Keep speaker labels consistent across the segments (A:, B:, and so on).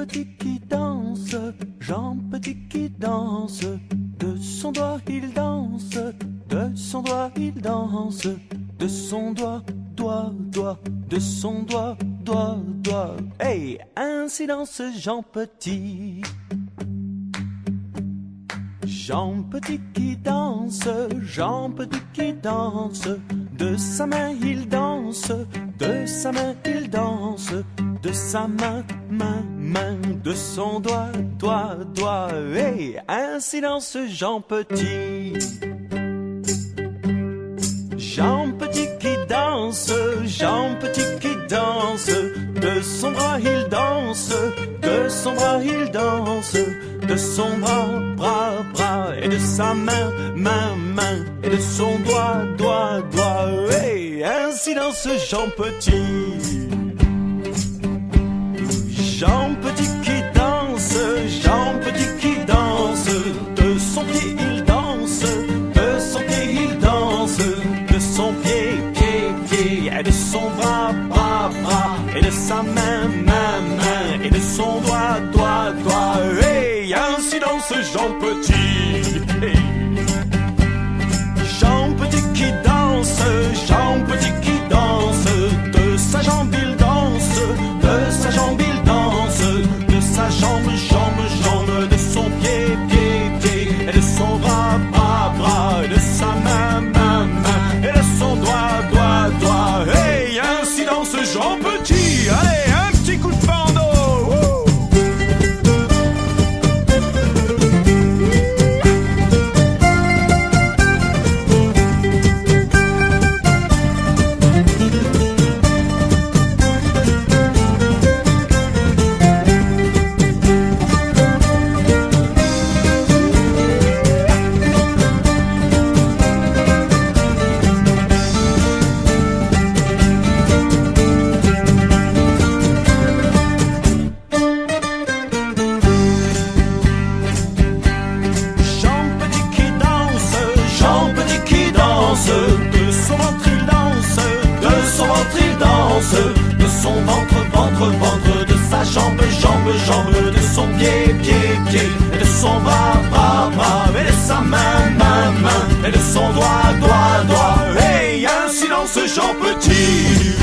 A: petit qui danse, Jean Petit qui danse, de son doigt il danse, de son doigt il danse, de son doigt, doigt, doigt, de son doigt, doigt, doigt. Hey, ainsi danse Jean Petit. Jean Petit qui danse, Jean Petit qui danse, de sa main il danse, de sa main il danse, de sa main, main, main, de son doigt, doigt, doigt. Hey, ainsi danse Jean Petit. Jean Petit qui danse, Jean Petit qui danse, de son bras il danse, de son bras il danse, de son bras, bras, bras, et de sa main, main, main, et de son doigt, doigt, doigt. Hey, ainsi danse Jean Petit. Jean Petit qui danse, Jean Petit qui danse, de son pied il danse, de son pied il danse, de son pied, pied, pied, et de son bras, bras, bras, et de sa main, main, main, et de son doigt, doigt, doigt. Hey, ainsi danse Jean Petit. Hey. Jean Petit qui danse, Jean Petit qui danse, de sa jambe il danse, de sa jambe il danse, de sa jambe, jambe, jambe, de son pied, pied, pied, et de son bras, bras, bras, et de sa main, main, main, et de son doigt, doigt, doigt. Hey, ainsi danse Jean Petit. Allez, un petit coup de bandeau. De son ventre, ventre, ventre, de sa jambe, jambe, jambe, de son pied, pied, pied, et de son bras, bras, bras, et de sa main, main, main, et de son doigt, doigt, doigt. Hey, ainsi danse Jean Petit.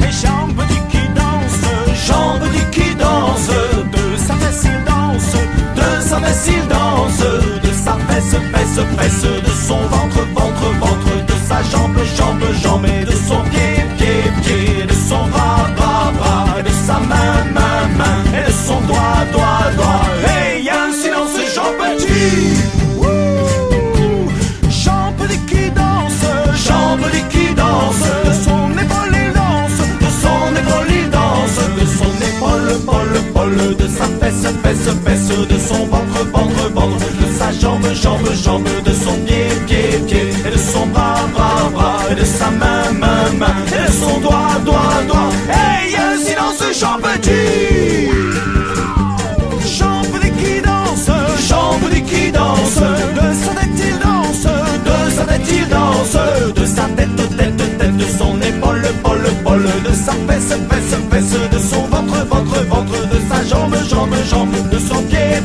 A: Et Jean Petit qui danse, Jean Petit qui danse, de sa fesse il danse, de sa fesse il danse, de sa fesse, fesse, fesse, de son ventre, ventre, ventre, de sa jambe, jambe, jambe, et de son pied, pied, pied, de son bras, bras, bras, et de sa main, main, main, et de son doigt, doigt, doigt. Hey, ainsi danse Jean Petit. Jean Petit qui danse, Jean Petit qui danse, de son épaule il danse, de son épaule il danse, de son épaule, pole, pole, de sa fesse, fesse, fesse, de son ventre, ventre, ventre, de sa jambe, jambe, jambe, de son pied, pied, pied, et de son bras, bras, bras, et de sa main, main, main, et de son doigt, doigt, doigt. Hey, ainsi danse Jean Petit. Jean Petit qui danse, Jean Petit qui danse, de sa tête il danse, de sa tête il danse, de sa tête, tête, tête, de son épaule, pole, pole, de sa fesse, fesse, fesse, de son ventre, ventre, ventre, de sa jambe, jambe, jambe, de son pied,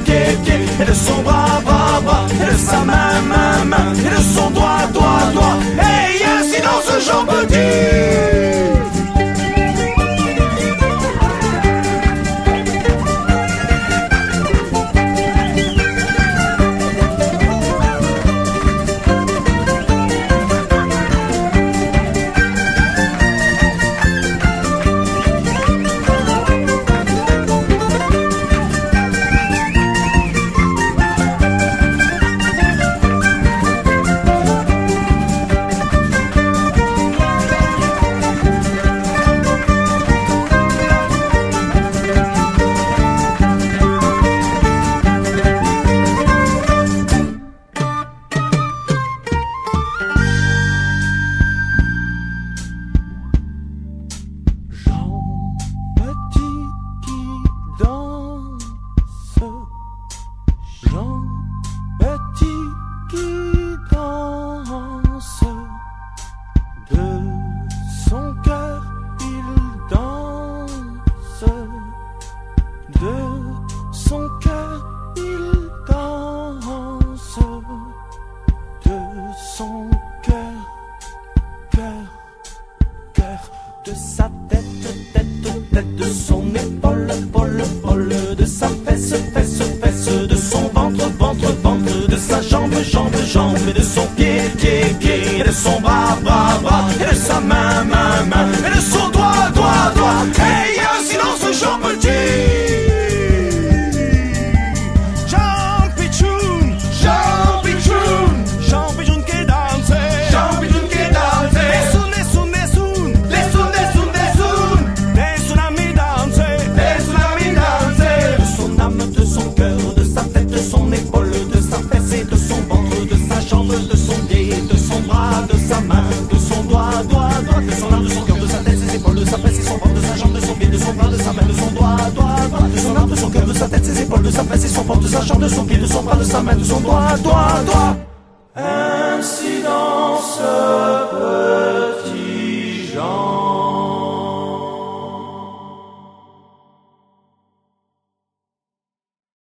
A: de sa tête, tête, de son épaule, épaule, de sa fesse, fesse, de son ventre, ventre, de sa jambe, jambe, et de son pied, pied, et de son bras, bras, et de sa main, main, et de son doigt, doigt. Hey, un silence, Jean Petit. De sa fesse et son ventre, de sa chambre, de son pied, de son bras, de sa main, de son doigt. Incident.